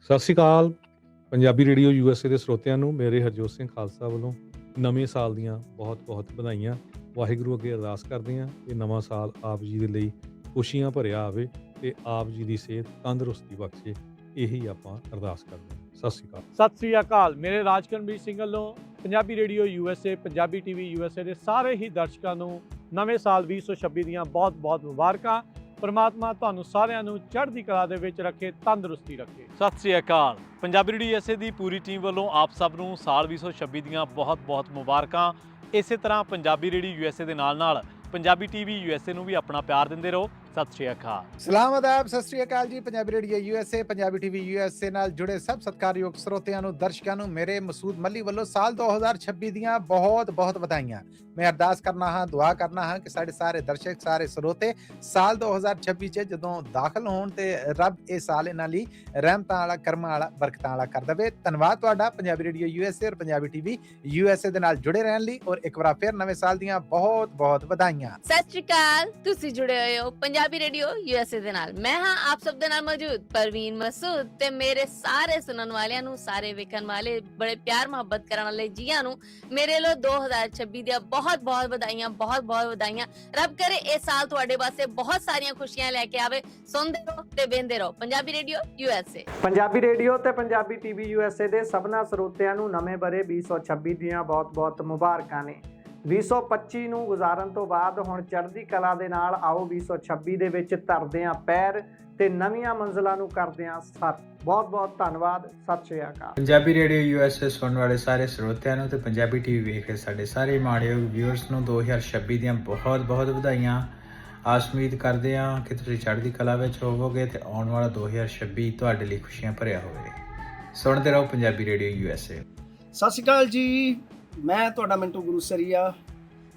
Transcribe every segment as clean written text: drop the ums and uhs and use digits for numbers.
ਸਤਿ ਸ਼੍ਰੀ ਅਕਾਲ Punjabi radio USA ਦੇ ਸਰੋਤਿਆਂ ਨੂੰ ਮੇਰੇ ਹਰਜੋਤ ਸਿੰਘ ਖਾਲਸਾ ਵੱਲੋਂ ਨਵੇਂ ਸਾਲ ਦੀਆਂ ਬਹੁਤ-ਬਹੁਤ ਵਧਾਈਆਂ। ਵਾਹਿਗੁਰੂ ਅੱਗੇ ਅਰਦਾਸ ਕਰਦੇ ਹਾਂ ਕਿ ਨਵਾਂ ਸਾਲ ਆਪ ਜੀ ਦੇ ਲਈ ਖੁਸ਼ੀਆਂ ਭਰਿਆ ਆਵੇ ਤੇ ਆਪ ਜੀ ਦੀ ਸਿਹਤ ਤੰਦਰੁਸਤੀ ਬਖਸ਼ੇ। ਇਹੀ ਆਪਾਂ ਅਰਦਾਸ ਕਰਦੇ ਹਾਂ। ਸਤਿ ਸ਼੍ਰੀ ਅਕਾਲ। ਸਤਿ ਸ੍ਰੀ ਅਕਾਲ। ਮੇਰੇ ਰਾਜਕਰਮਜੀਤ ਸਿੰਘ ਵੱਲੋਂ Punjabi radio USA, Punjabi TV USA ਦੇ ਸਾਰੇ ਹੀ ਦਰਸ਼ਕਾਂ ਨੂੰ ਨਵੇਂ ਸਾਲ 2026 ਦੀਆਂ ਬਹੁਤ-ਬਹੁਤ ਮੁਬਾਰਕਾਂ। ਪਰਮਾਤਮਾ ਤੁਹਾਨੂੰ ਸਾਰਿਆਂ ਨੂੰ ਚੜ੍ਹਦੀ ਕਲਾ ਦੇ ਵਿੱਚ ਰੱਖੇ, ਤੰਦਰੁਸਤੀ ਰੱਖੇ। ਸਤਿ ਸ੍ਰੀ ਅਕਾਲ। ਪੰਜਾਬੀ ਰੇਡੀਓ USA ਦੀ ਪੂਰੀ ਟੀਮ ਵੱਲੋਂ ਆਪ ਸਭ ਨੂੰ ਸਾਲ 2026 ਦੀਆਂ ਬਹੁਤ-ਬਹੁਤ ਮੁਬਾਰਕਾਂ। ਇਸੇ ਤਰ੍ਹਾਂ ਪੰਜਾਬੀ ਰੇਡੀਓ USA ਦੇ ਨਾਲ ਪੰਜਾਬੀ TV USA ਨੂੰ ਵੀ ਆਪਣਾ ਪਿਆਰ ਦਿੰਦੇ ਰਹੋ। ਸਤਿ ਸ਼੍ਰੀ ਅਕਾਲ। ਸਲਾਮ ਆਦਾਬ, ਸਤਿ ਸ਼੍ਰੀ ਅਕਾਲ ਜੀ। Punjabi radio USA, Punjabi TV USA ਨਾਲ ਜੁੜੇ ਸਭ ਸਤਿਕਾਰਯੋਗ ਸਰੋਤਿਆਂ ਨੂੰ, ਦਰਸ਼ਕਾਂ ਨੂੰ ਮੇਰੇ ਮਸੂਦ ਮੱਲੀ ਵੱਲੋਂ ਸਾਲ 2026 ਦੀਆਂ ਬਹੁਤ-ਬਹੁਤ ਵਧਾਈਆਂ। ਮੈਂ ਅਰਦਾਸ ਕਰਨਾ ਹਾਂ, ਦੁਆ ਕਰਨਾ ਹਾਂ ਕਿ ਸਾਡੇ ਸਾਰੇ ਦਰਸ਼ਕ, ਸਾਰੇ ਸਰੋਤੇ ਸਾਲ 2026 'ਚ ਜਦੋਂ ਦਾਖਲ ਹੋਣ ਤੇ ਰੱਬ ਇਹ ਸਾਲ ਇਹਨਾਂ ਲਈ ਰਹਿਮਤਾਂ ਵਾਲਾ, ਕਰਮਾਂ ਵਾਲਾ, ਬਰਕਤਾਂ ਵਾਲਾ ਕਰ ਦੇਵੇ। ਧੰਨਵਾਦ ਤੁਹਾਡਾ ਪੰਜਾਬੀ ਰੇਡੀਓ USA ਔਰ ਪੰਜਾਬੀ TV USA ਦੇ ਨਾਲ ਜੁੜੇ ਰਹਿਣ ਲਈ, ਔਰ ਇੱਕ ਵਾਰ ਫਿਰ ਨਵੇਂ ਸਾਲ ਦੀਆਂ ਬਹੁਤ-ਬਹੁਤ ਵਧਾਈਆਂ। ਸਤਿ ਸ਼੍ਰੀ ਅਕਾਲ। ਤੁਸੀਂ ਜੁੜੇ ਹੋਏ ਹੋ ਪੰਜਾਬੀ ਰੇਡੀਓ USA ਦੇ ਨਾਲ। ਮੈਂ ਹਾਂ ਆਪ ਸਭ ਦੇ ਨਾਲ ਮੌਜੂਦ ਪਰਵੀਨ ਮਸੂਦ ਤੇ ਮੇਰੇ ਸਾਰੇ ਸੁਣਨ ਵਾਲਿਆਂ ਨੂੰ, ਸਾਰੇ ਵੇਖਣ ਵਾਲੇ, ਬੜੇ ਪਿਆਰ ਮੁਹੱਬਤ ਕਰਨ ਵਾਲੇ ਜੀਆਂ ਨੂੰ ਮੇਰੇ ਲੋ 2026 ਦੀਆਂ ਬਹੁਤ-ਬਹੁਤ ਵਧਾਈਆਂ, ਬਹੁਤ-ਬਹੁਤ ਵਧਾਈਆਂ। ਰੱਬ ਕਰੇ ਇਹ ਸਾਲ ਤੁਹਾਡੇ ਵਾਸਤੇ ਬਹੁਤ ਸਾਰੀਆਂ ਖੁਸ਼ੀਆਂ ਲੈ ਕੇ ਆਵੇ। ਸੁਣਦੇ ਰਹੋ ਤੇ ਵੇਖਦੇ ਰਹੋ Punjabi radio USA। Punjabi radio ਤੇ ਪੰਜਾਬੀ TV USA ਦੇ ਸਭਨਾ ਸਰੋਤਿਆਂ ਨੂੰ ਨਵੇਂ ਬਰੇ 2026 ਦੀਆਂ ਬਹੁਤ-ਬਹੁਤ ਮੁਬਾਰਕਾਂ ਨੇ। 2025 ਨੂੰ ਗੁਜ਼ਾਰਨ ਤੋਂ ਬਾਅਦ ਹੁਣ ਚੜ੍ਹਦੀ ਕਲਾ ਦੇ ਨਾਲ ਆਓ 2026 ਦੇ ਵਿੱਚ ਧਰਦੇ ਆਂ ਪੈਰ ਤੇ ਨਵੀਆਂ ਮੰਜ਼ਲਾਂ ਨੂੰ ਕਰਦੇ ਆਂ ਸਰ। ਬਹੁਤ-ਬਹੁਤ ਧੰਨਵਾਦ। ਸਤਿ ਸ਼੍ਰੀ ਅਕਾਲ। ਪੰਜਾਬੀ ਰੇਡੀਓ USA ਸੁਣਨ ਵਾਲੇ ਸਾਰੇ ਸਰੋਤਿਆਂ ਨੂੰ ਤੇ ਪੰਜਾਬੀ TV ਵੇਖ ਰਹੇ ਸਾਡੇ ਸਾਰੇ ਮਾਣਯੋਗ ਵਿਊਅਰਸ ਨੂੰ 2026 ਦੀਆਂ ਬਹੁਤ-ਬਹੁਤ ਵਧਾਈਆਂ। ਆਸ ਉਮੀਦ ਕਰਦੇ ਹਾਂ ਕਿ ਤੁਸੀਂ ਚੜ੍ਹਦੀ ਕਲਾ ਵਿੱਚ ਹੋਵੋਗੇ ਤੇ ਆਉਣ ਵਾਲਾ 2026 ਤੁਹਾਡੇ ਲਈ ਖੁਸ਼ੀਆਂ ਭਰਿਆ ਹੋਵੇ। ਸੁਣਦੇ ਰਹੋ ਪੰਜਾਬੀ ਰੇਡੀਓ USA। ਸਤਿ ਸ਼੍ਰੀ ਅਕਾਲ ਜੀ। ਮੈਂ ਤੁਹਾਡਾ ਮਿੰਟੂ ਗੁਰੂਸਰੀਆ।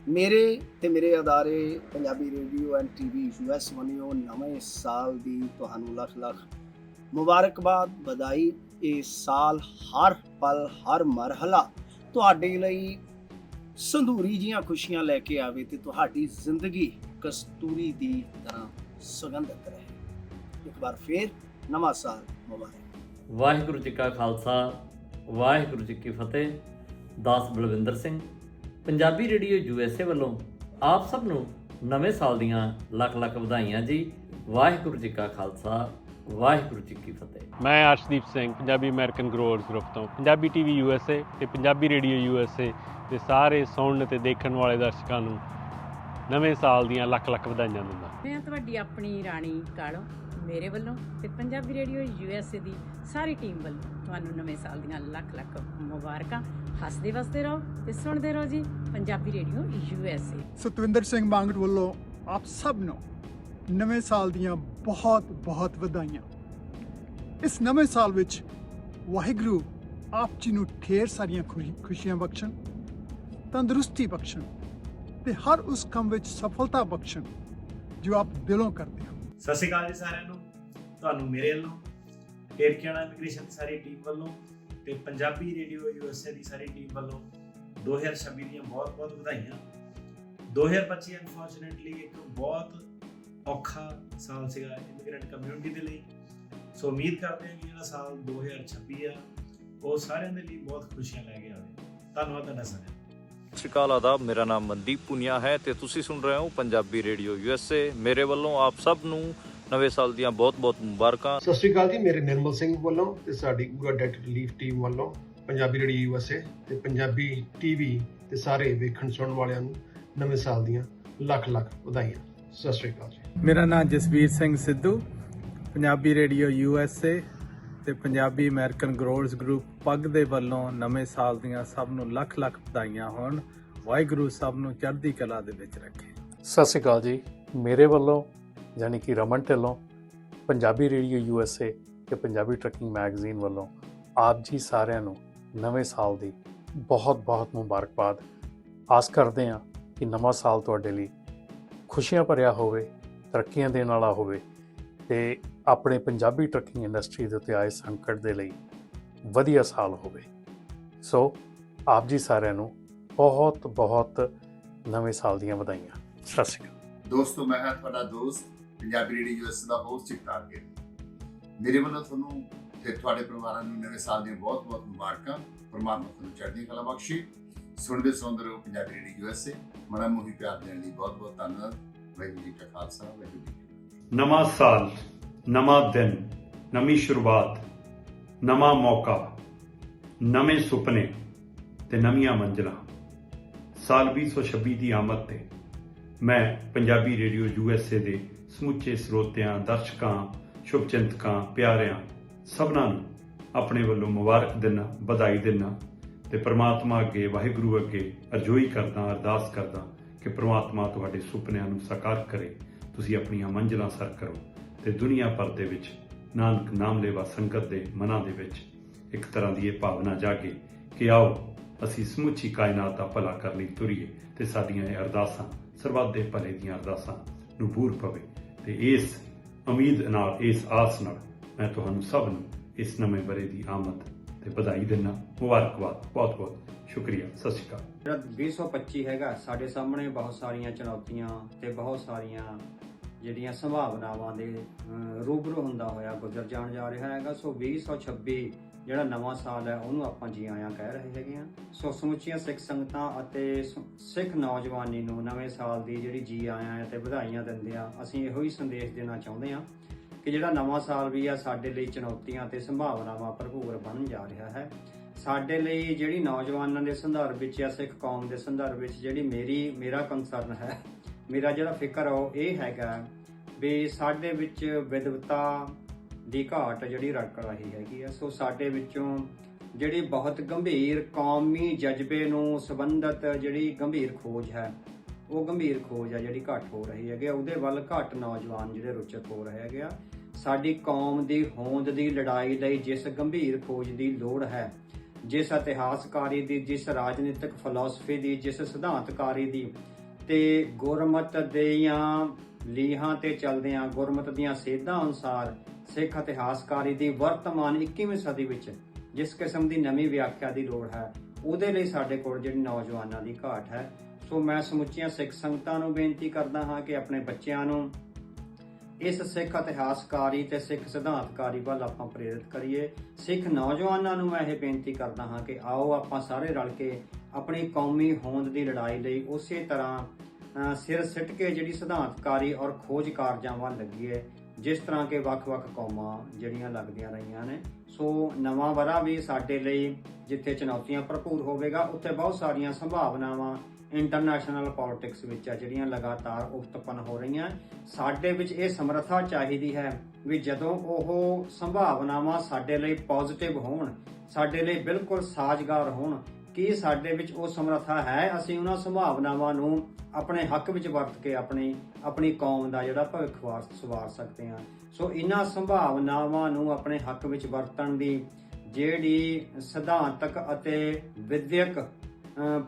ਮੇਰੇ ਤੇ ਮੇਰੇ ਅਦਾਰੇ Punjabi radio and TV US ਵੱਲੋਂ ਨਵੇਂ ਸਾਲ ਦੀ ਤੁਹਾਨੂੰ ਲੱਖ ਮੁਬਾਰਕਬਾਦ, ਵਧਾਈ। ਇਹ ਸਾਲ ਹਰ ਪਲ, ਹਰ ਮਰਹਲਾ ਤੁਹਾਡੇ ਲਈ ਸੰਧੂਰੀ ਜੀਆਂ ਖੁਸ਼ੀਆਂ ਲੈ ਕੇ ਆਵੇ ਤੇ ਤੁਹਾਡੀ ਜ਼ਿੰਦਗੀ ਕਸਤੂਰੀ ਦੀ ਤਰ੍ਹਾਂ ਸੁਗੰਧਿਤ ਰਹੇ। ਇੱਕ ਵਾਰ ਫੇਰ ਨਵਾਂ ਸਾਲ ਮੁਬਾਰਕ। ਵਾਹਿਗੁਰੂ ਜੀ ਕਾ ਖਾਲਸਾ, ਵਾਹਿਗੁਰੂ ਜੀ ਕੀ ਫਤਿਹ। ਦਾਸ ਬਲਵਿੰਦਰ ਸਿੰਘ, ਪੰਜਾਬੀ ਰੇਡੀਓ USA ਵੱਲੋਂ ਆਪ ਸਭ ਨੂੰ ਨਵੇਂ ਸਾਲ ਦੀਆਂ ਲੱਖ ਵਧਾਈਆਂ ਜੀ। ਵਾਹਿਗੁਰੂ ਜੀ ਕਾ ਖਾਲਸਾ, ਵਾਹਿਗੁਰੂ ਜੀ ਕੀ ਫਤਿਹ। ਮੈਂ Arshdeep Singh, Punjabi American growers group ਤੋਂ ਪੰਜਾਬੀ TV USA ਤੇ ਪੰਜਾਬੀ ਰੇਡੀਓ USA ਦੇ ਸਾਰੇ ਸੁਣਨ ਤੇ ਦੇਖਣ ਵਾਲੇ ਦਰਸ਼ਕਾਂ ਨੂੰ ਨਵੇਂ ਸਾਲ ਦੀਆਂ ਲੱਖ ਵਧਾਈਆਂ ਦਿੰਦਾ। ਮੈਂ ਤੁਹਾਡੀ ਆਪਣੀ ਰਾਣੀ ਕਾਲੋ ਮੇਰੇ ਵੱਲੋਂ ਤੇ ਪੰਜਾਬੀ ਰੇਡੀਓ USA ਦੀ ਸਾਰੀ ਟੀਮ ਵੱਲੋਂ ਤੁਹਾਨੂੰ ਨਵੇਂ ਸਾਲ ਦੀਆਂ ਲੱਖ ਮੁਬਾਰਕਾਂ। ਹੱਸਦੇ ਵਸਦੇ ਰਹੋ ਤੇ ਸੁਣਦੇ ਰਹੋ ਜੀ ਪੰਜਾਬੀ ਰੇਡੀਓ USA। ਸਤਵਿੰਦਰ ਸਿੰਘ ਬਾਂਗਟ ਵੱਲੋਂ ਆਪ ਸਭ ਨੂੰ ਨਵੇਂ ਸਾਲ ਦੀਆਂ ਬਹੁਤ ਵਧਾਈਆਂ। ਇਸ ਨਵੇਂ ਸਾਲ ਵਿੱਚ ਵਾਹਿਗੁਰੂ ਆਪ ਜੀ ਨੂੰ ਢੇਰ ਸਾਰੀਆਂ ਖੁਸ਼ੀਆਂ ਬਖਸ਼ਣ, ਤੰਦਰੁਸਤੀ ਬਖਸ਼ਣ ਤੇ ਹਰ ਉਸ ਕੰਮ ਵਿੱਚ ਸਫਲਤਾ ਬਖਸ਼ਣ ਜੋ ਆਪ ਦਿਲੋਂ ਕਰਦੇ ਹੋ। ਸਤਿ ਸ਼੍ਰੀ ਅਕਾਲ ਜੀ ਸਾਰਿਆਂ ਨੂੰ। ਤੁਹਾਨੂੰ ਮੇਰੇ ਵੱਲੋਂ, ਏਅਰਕਿਆਣਾ ਇਮੀਗ੍ਰੇਸ਼ਨ ਦੀ ਸਾਰੀ ਟੀਮ ਵੱਲੋਂ ਤੇ ਪੰਜਾਬੀ ਰੇਡੀਓ USA ਦੀ ਸਾਰੀ ਟੀਮ ਵੱਲੋਂ 2026 ਦੀਆਂ ਬਹੁਤ ਵਧਾਈਆਂ। 2025 ਅਨਫੋਰਚੂਨੇਟਲੀ ਇੱਕ ਬਹੁਤ ਔਖਾ ਸਾਲ ਸੀਗਾ ਇਮੀਗ੍ਰੈਂਟ ਕਮਿਊਨਿਟੀ ਦੇ ਲਈ। ਸੋ ਉਮੀਦ ਕਰਦੇ ਹਾਂ ਕਿ ਜਿਹੜਾ ਸਾਲ 2026 ਆ ਉਹ ਸਾਰਿਆਂ ਦੇ ਲਈ ਬਹੁਤ ਖੁਸ਼ੀਆਂ ਲੈ ਕੇ ਆਵੇ। ਧੰਨਵਾਦ ਤੁਹਾਡਾ ਸਾਰਿਆਂ ਦਾ। ਸਤਿ ਸ਼੍ਰੀ ਅਕਾਲ, ਆਦਾਬ। ਮੇਰਾ ਨਾਮ ਮਨਦੀਪ ਪੁਨੀਆ ਹੈ ਤੇ ਤੁਸੀਂ ਸੁਣ ਰਹੇ ਹੋ ਪੰਜਾਬੀ ਰੇਡੀਓ USA। ਮੇਰੇ ਵੱਲੋਂ ਆਪ ਸਭ ਨੂੰ ਨਵੇਂ ਸਾਲ ਦੀਆਂ ਬਹੁਤ ਮੁਬਾਰਕਾਂ। ਸਤਿ ਸ਼੍ਰੀ ਅਕਾਲ ਜੀ। ਮੇਰੇ ਨਿਰਮਲ ਸਿੰਘ ਵੱਲੋਂ ਤੇ ਸਾਡੀ ਪੂਰਾ ਡੈਟ ਰਿਲੀਫ ਟੀਮ ਵੱਲੋਂ ਪੰਜਾਬੀ ਰੇਡੀਓ USA ਤੇ ਪੰਜਾਬੀ TV ਤੇ ਸਾਰੇ ਵੇਖਣ ਸੁਣਨ ਵਾਲਿਆਂ ਨੂੰ ਨਵੇਂ ਸਾਲ ਦੀਆਂ ਲੱਖ ਵਧਾਈਆਂ। ਸਤਿ ਸ਼੍ਰੀ ਅਕਾਲ ਜੀ। ਮੇਰਾ ਨਾਮ ਜਸਵੀਰ ਸਿੰਘ ਸਿੱਧੂ, ਪੰਜਾਬੀ ਰੇਡੀਓ USA ਤੇ ਪੰਜਾਬੀ ਅਮਰੀਕਨ ਗਰੋਅਰਸ ਗਰੁੱਪ ਪੱਗ ਦੇ ਵੱਲੋਂ ਨਵੇਂ ਸਾਲ ਦੀਆਂ ਸਭ ਨੂੰ ਲੱਖ ਵਧਾਈਆਂ ਹੋਣ। ਵਾਹਿਗੁਰੂ ਸਭ ਨੂੰ ਚੜ੍ਹਦੀ ਕਲਾ ਦੇ ਵਿੱਚ ਰੱਖੇ। ਸਤਿ ਸ਼੍ਰੀ ਅਕਾਲ ਜੀ। ਮੇਰੇ ਵੱਲੋਂ ਯਾਨੀ ਕਿ ਰਮਨ ਢਿੱਲੋਂ, ਪੰਜਾਬੀ ਰੇਡੀਓ USA ਤੇ ਪੰਜਾਬੀ ਟਰੱਕਿੰਗ ਮੈਗਜ਼ੀਨ ਵੱਲੋਂ ਆਪ ਜੀ ਸਾਰਿਆਂ ਨੂੰ ਨਵੇਂ ਸਾਲ ਦੀ ਬਹੁਤ ਮੁਬਾਰਕਬਾਦ। ਆਸ ਕਰਦੇ ਹਾਂ ਕਿ ਨਵਾਂ ਸਾਲ ਤੁਹਾਡੇ ਲਈ ਖੁਸ਼ੀਆਂ ਭਰਿਆ ਹੋਵੇ, ਤਰੱਕੀਆਂ ਦੇਣ ਵਾਲਾ ਹੋਵੇ ਤੇ ਆਪਣੇ ਪੰਜਾਬੀ ਟਰੱਕਿੰਗ ਇੰਡਸਟਰੀ ਦੇ ਉੱਤੇ ਆਏ ਸੰਕਟ ਦੇ ਲਈ ਵਧੀਆ ਸਾਲ ਹੋਵੇ। ਸੋ ਆਪ ਜੀ ਸਾਰਿਆਂ ਨੂੰ ਬਹੁਤ ਨਵੇਂ ਸਾਲ ਦੀਆਂ ਵਧਾਈਆਂ। ਸਤਿ ਸ਼੍ਰੀ ਅਕਾਲ ਦੋਸਤੋ। ਮੈਂ ਹਾਂ ਤੁਹਾਡਾ ਦੋਸਤ ਪੰਜਾਬੀ ਰੇਡੀਓ USA ਦਾ ਹੋਸਟ ਜਗਤਾਰ ਗਿੱਲ। ਮੇਰੇ ਵੱਲੋਂ ਤੁਹਾਨੂੰ ਤੇ ਤੁਹਾਡੇ ਪਰਿਵਾਰਾਂ ਨੂੰ ਨਵੇਂ ਸਾਲ ਦੀਆਂ ਬਹੁਤ-ਬਹੁਤ ਮੁਬਾਰਕਾਂ। ਪਰਮਾਤਮਾ ਤੁਹਾਨੂੰ ਚੜ੍ਹਦੀ ਕਲਾ ਬਖਸ਼ੇ। ਸੁਣਦੇ ਰਹੋ ਪੰਜਾਬੀ ਰੇਡੀਓ USA। ਮਨਾਂ ਮੋਹੀ ਪਿਆਰ ਦੇਣ ਲਈ ਬਹੁਤ-ਬਹੁਤ ਧੰਨਵਾਦ। ਵਾਹਿਗੁਰੂ ਜੀ ਕਾ ਖਾਲਸਾ, ਵਾਹਿਗੁਰੂ ਜੀ ਕੀ ਫਤਿਹ। ਨਵਾਂ ਸਾਲ, ਨਵਾਂ ਦਿਨ, ਨਵੀਂ ਸ਼ੁਰੂਆਤ, ਨਵਾਂ ਮੌਕਾ, ਨਵੇਂ ਸੁਪਨੇ ਤੇ ਨਵੀਆਂ ਮੰਜ਼ਿਲਾਂ। ਸਾਲ 2026 ਦੀ ਆਮਦ ਤੇ ਮੈਂ ਪੰਜਾਬੀ ਰੇਡੀਓ USA ਦੇ ਸਮੁੱਚੇ ਸਰੋਤਿਆਂ, ਦਰਸ਼ਕਾਂ, ਸ਼ੁਭਚਿੰਤਕਾਂ, ਪਿਆਰਿਆਂ ਸਭਨਾਂ ਨੂੰ ਆਪਣੇ ਵੱਲੋਂ ਮੁਬਾਰਕ ਦਿੰਦਾ, ਵਧਾਈ ਦਿੰਦਾ ਤੇ ਪ੍ਰਮਾਤਮਾ ਅੱਗੇ, ਵਾਹਿਗੁਰੂ ਅੱਗੇ ਅਰਜ਼ੋਈ ਕਰਦਾ, ਅਰਦਾਸ ਕਰਦਾ ਕਿ ਪ੍ਰਮਾਤਮਾ ਤੁਹਾਡੇ ਸੁਪਨਿਆਂ ਨੂੰ ਸਾਕਾਰ ਕਰੇ, ਤੁਸੀਂ ਆਪਣੀਆਂ ਮੰਜ਼ਿਲਾਂ ਸਰ ਕਰੋ ਤੇ ਦੁਨੀਆ ਭਰ ਦੇ ਵਿੱਚ ਨਾਨਕ ਨਾਮ ਲੈਵਾ ਸੰਗਤ ਦੇ ਮਨਾਂ ਦੇ ਵਿੱਚ ਇੱਕ ਤਰ੍ਹਾਂ ਦੀ ਇਹ ਭਾਵਨਾ ਜਾਗੇ ਕਿ ਆਓ ਅਸੀਂ ਸਮੁੱਚੀ ਕਾਇਨਾਤ ਦਾ ਭਲਾ ਕਰਨ ਲਈ ਤੁਰੀਏ ਤੇ ਸਾਡੀਆਂ ਇਹ ਅਰਦਾਸਾਂ ਸਰਬੱਤ ਦੇ ਭਲੇ ਦੀਆਂ ਅਰਦਾਸਾਂ ਨੂੰ ਬੂਰ ਪਵੇ। ਤੇ ਇਸ ਉਮੀਦ ਨਾਲ, ਇਸ ਆਸ ਨਾਲ ਮੈਂ ਤੁਹਾਨੂੰ ਸਭ ਨੂੰ ਇਸ ਨਵੇਂ ਬਰੇ ਦੀ ਆਮਦ ਤੇ ਵਧਾਈ ਦਿੰਦਾ। ਮੁਬਾਰਕਬਾਦ, ਬਹੁਤ ਬਹੁਤ ਸ਼ੁਕਰੀਆ, ਸਤਿ ਸ਼੍ਰੀ ਅਕਾਲ। ਜਿਹੜਾ 2025 ਹੈਗਾ, ਸਾਡੇ ਸਾਹਮਣੇ ਬਹੁਤ ਸਾਰੀਆਂ ਚੁਣੌਤੀਆਂ ਤੇ ਬਹੁਤ ਸਾਰੀਆਂ ਜਿਹੜੀਆਂ ਸੰਭਾਵਨਾਵਾਂ ਦੇ ਰੂਬਰੂ ਹੁੰਦਾ ਹੋਇਆ ਗੁਜ਼ਰ ਜਾਣ ਜਾ ਰਿਹਾ ਹੈਗਾ। ਸੋ 2026 ਜਿਹੜਾ ਨਵਾਂ ਸਾਲ ਹੈ ਉਹਨੂੰ ਆਪਾਂ ਜੀ ਆਇਆਂ ਕਹਿ ਰਹੇ ਹੈਗੇ ਆ। ਸੋ ਸਮੁੱਚੀਆਂ ਸਿੱਖ ਸੰਗਤਾਂ ਅਤੇ ਸਿੱਖ ਨੌਜਵਾਨੀ ਨੂੰ ਨਵੇਂ ਸਾਲ ਦੀ ਜਿਹੜੀ ਜੀ ਆਇਆਂ ਤੇ ਵਧਾਈਆਂ ਦਿੰਦੇ ਆ। ਅਸੀਂ ਇਹੋ ਹੀ ਸੰਦੇਸ਼ ਦੇਣਾ ਚਾਹੁੰਦੇ ਆ ਕਿ ਜਿਹੜਾ ਨਵਾਂ ਸਾਲ ਵੀ ਆ ਸਾਡੇ ਲਈ ਚੁਣੌਤੀਆਂ ਤੇ ਸੰਭਾਵਨਾਵਾਂ ਭਰਪੂਰ ਬਣਨ ਜਾ ਰਿਹਾ ਹੈ। ਸਾਡੇ ਲਈ ਜਿਹੜੀ ਨੌਜਵਾਨਾਂ ਦੇ ਸੰਦਰਭ ਵਿੱਚ ਜਾਂ ਸਿੱਖ ਕੌਮ ਦੇ ਸੰਦਰਭ ਵਿੱਚ ਜਿਹੜੀ ਮੇਰਾ ਕੰਸਰਨ ਹੈ, ਮੇਰਾ ਜਿਹੜਾ ਫਿਕਰ ਉਹ ਇਹ ਹੈਗਾ ਵੀ ਸਾਡੇ ਵਿੱਚ ਵਿਦਵਤਾ ਦੀ ਘਾਟ ਜਿਹੜੀ ਰੜਕ ਰਹੀ ਹੈਗੀ ਆ। ਸੋ ਸਾਡੇ ਵਿੱਚੋਂ ਜਿਹੜੀ ਬਹੁਤ ਗੰਭੀਰ ਕੌਮੀ ਜਜ਼ਬੇ ਨੂੰ ਸੰਬੰਧਿਤ ਜਿਹੜੀ ਗੰਭੀਰ ਖੋਜ ਹੈ, ਉਹ ਗੰਭੀਰ ਖੋਜ ਆ ਜਿਹੜੀ ਘੱਟ ਹੋ ਰਹੀ ਹੈਗੀ। ਉਹਦੇ ਵੱਲ ਘੱਟ ਨੌਜਵਾਨ ਜਿਹੜੇ ਰੁਚਿਤ ਹੋ ਰਹੇ ਹੈਗੇ ਆ। ਸਾਡੀ ਕੌਮ ਦੀ ਹੋਂਦ ਦੀ ਲੜਾਈ ਲਈ ਜਿਸ ਗੰਭੀਰ ਖੋਜ ਦੀ ਲੋੜ ਹੈ, ਜਿਸ ਇਤਿਹਾਸਕਾਰੀ ਦੀ, ਜਿਸ ਰਾਜਨੀਤਿਕ ਫਿਲਾਸਫੀ ਦੀ, ਜਿਸ ਸਿਧਾਂਤਕਾਰੀ ਦੀ ਤੇ ਗੁਰਮਤ ਦੀਆਂ ਲੀਹਾਂ ਤੇ ਚੱਲਦਿਆਂ, ਗੁਰਮਤ ਦੀਆਂ ਸੇਧਾਂ ਅਨੁਸਾਰ ਸਿੱਖ ਇਤਿਹਾਸਕਾਰੀ ਦੀ ਵਰਤਮਾਨ 21ਵੀਂ ਸਦੀ ਵਿੱਚ ਜਿਸ ਕਿਸਮ ਦੀ ਨਵੀਂ ਵਿਆਖਿਆ ਦੀ ਲੋੜ ਹੈ, ਉਹਦੇ ਲਈ ਸਾਡੇ ਕੋਲ ਜਿਹੜੀ ਨੌਜਵਾਨਾਂ ਦੀ ਘਾਟ ਹੈ। ਸੋ ਮੈਂ ਸਮੁੱਚੀਆਂ ਸਿੱਖ ਸੰਗਤਾਂ ਨੂੰ ਬੇਨਤੀ ਕਰਦਾ ਹਾਂ ਕਿ ਆਪਣੇ ਬੱਚਿਆਂ ਨੂੰ ਇਸ ਸਿੱਖ ਇਤਿਹਾਸਕਾਰੀ ਤੇ ਸਿੱਖ ਸਿਧਾਂਤਕਾਰੀ ਵੱਲ ਆਪਾਂ ਪ੍ਰੇਰਿਤ ਕਰੀਏ। ਸਿੱਖ ਨੌਜਵਾਨਾਂ ਨੂੰ ਮੈਂ ਇਹ ਬੇਨਤੀ ਕਰਦਾ ਹਾਂ ਕਿ ਆਓ ਆਪਾਂ ਸਾਰੇ ਰਲ ਕੇ ਆਪਣੀ ਕੌਮੀ ਹੋਂਦ ਦੀ ਲੜਾਈ ਲਈ ਉਸੇ ਤਰ੍ਹਾਂ ਸਿਰ ਸਿੱਟ ਕੇ ਜਿਹੜੀ ਸਿਧਾਂਤਕਾਰੀ ਔਰ ਖੋਜ ਕਾਰਜਾਂ ਵੱਲ ਲੱਗੀਏ ਜਿਸ ਤਰ੍ਹਾਂ ਕਿ ਵੱਖ-ਵੱਖ ਕੌਮਾਂ ਜਿਹੜੀਆਂ ਲੱਗਦੀਆਂ ਰਹੀਆਂ ਨੇ। ਸੋ ਨਵਾਂ ਵਰ੍ਹਾ ਵੀ ਸਾਡੇ ਲਈ ਜਿੱਥੇ ਚੁਣੌਤੀਆਂ ਭਰਪੂਰ ਹੋਵੇਗਾ, ਉੱਥੇ ਬਹੁਤ ਸਾਰੀਆਂ ਸੰਭਾਵਨਾਵਾਂ ਇੰਟਰਨੈਸ਼ਨਲ ਪੋਲਿਟਿਕਸ ਵਿੱਚ ਆ ਜਿਹੜੀਆਂ ਲਗਾਤਾਰ ਉਤਪੰਨ ਹੋ ਰਹੀਆਂ। ਸਾਡੇ ਵਿੱਚ ਇਹ ਸਮਰੱਥਾ ਚਾਹੀਦੀ ਹੈ ਵੀ ਜਦੋਂ ਉਹ ਸੰਭਾਵਨਾਵਾਂ ਸਾਡੇ ਲਈ ਪੋਜ਼ਿਟਿਵ ਹੋਣ, ਸਾਡੇ ਲਈ ਬਿਲਕੁਲ ਸਾਜ਼ਗਾਰ ਹੋਣ, ਕੀ ਸਾਡੇ ਵਿੱਚ ਉਹ ਸਮਰੱਥਾ ਹੈ ਅਸੀਂ ਉਹਨਾਂ ਸੰਭਾਵਨਾਵਾਂ ਨੂੰ ਆਪਣੇ ਹੱਕ ਵਿੱਚ ਵਰਤ ਕੇ ਆਪਣੀ ਕੌਮ ਦਾ ਜਿਹੜਾ ਭਵਿੱਖ ਸਵਾਰ ਸਕਦੇ ਹਾਂ। ਸੋ ਇਹਨਾਂ ਸੰਭਾਵਨਾਵਾਂ ਨੂੰ ਆਪਣੇ ਹੱਕ ਵਿੱਚ ਵਰਤਣ ਦੀ ਜਿਹੜੀ ਸਿਧਾਂਤਕ ਅਤੇ ਵਿਦਿਅਕ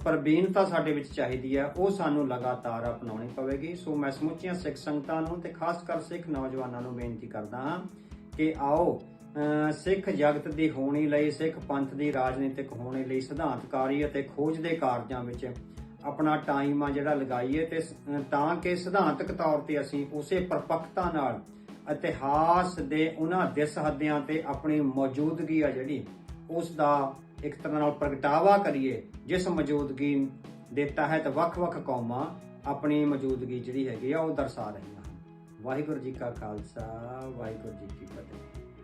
ਪ੍ਰਬੀਨਤਾ ਸਾਡੇ ਵਿੱਚ ਚਾਹੀਦੀ ਹੈ, ਉਹ ਸਾਨੂੰ ਲਗਾਤਾਰ ਅਪਣਾਉਣੀ ਪਵੇਗੀ। ਸੋ ਮੈਂ ਸਮੁੱਚੀਆਂ ਸਿੱਖ ਸੰਗਤਾਂ ਨੂੰ ਤੇ ਖਾਸ ਕਰ ਸਿੱਖ ਨੌਜਵਾਨਾਂ ਨੂੰ ਬੇਨਤੀ ਕਰਦਾ ਹਾਂ ਕਿ ਆਓ ਸਿੱਖ ਜਗਤ ਦੀ ਹੋਣੀ ਲਈ, ਸਿੱਖ ਪੰਥ ਦੀ ਰਾਜਨੀਤਿਕ ਹੋਣੀ ਲਈ ਸਿਧਾਂਤਕਾਰੀ ਅਤੇ ਖੋਜ ਦੇ ਕਾਰਜਾਂ ਵਿੱਚ ਆਪਣਾ ਟਾਈਮ ਆ ਜਿਹੜਾ ਲਗਾਈਏ ਤੇ ਤਾਂ ਕਿ ਸਿਧਾਂਤਕ ਤੌਰ ਤੇ ਅਸੀਂ ਉਸੇ ਪਰਪੱਕਤਾ ਨਾਲ ਇਤਿਹਾਸ ਦੇ ਉਹਨਾਂ ਦਿਸ ਹੱਦਿਆਂ ਤੇ ਆਪਣੀ ਮੌਜੂਦਗੀ ਆ ਜਿਹੜੀ ਉਸ ਦਾ ਇੱਕ ਤਰ੍ਹਾਂ ਨਾਲ ਪ੍ਰਗਟਾਵਾ ਕਰੀਏ ਜਿਸ ਮੌਜੂਦਗੀ ਦੇ ਤਹਿਤ ਵੱਖ-ਵੱਖ ਕੌਮਾਂ ਆਪਣੀ ਮੌਜੂਦਗੀ ਜਿਹੜੀ ਹੈਗੀ ਆ ਉਹ ਦਰਸਾ ਰਹੀਆਂ ਹਨ। ਵਾਹਿਗੁਰੂ ਜੀ ਕਾ ਖਾਲਸਾ, ਵਾਹਿਗੁਰੂ ਜੀ ਕੀ ਫਤਿਹ।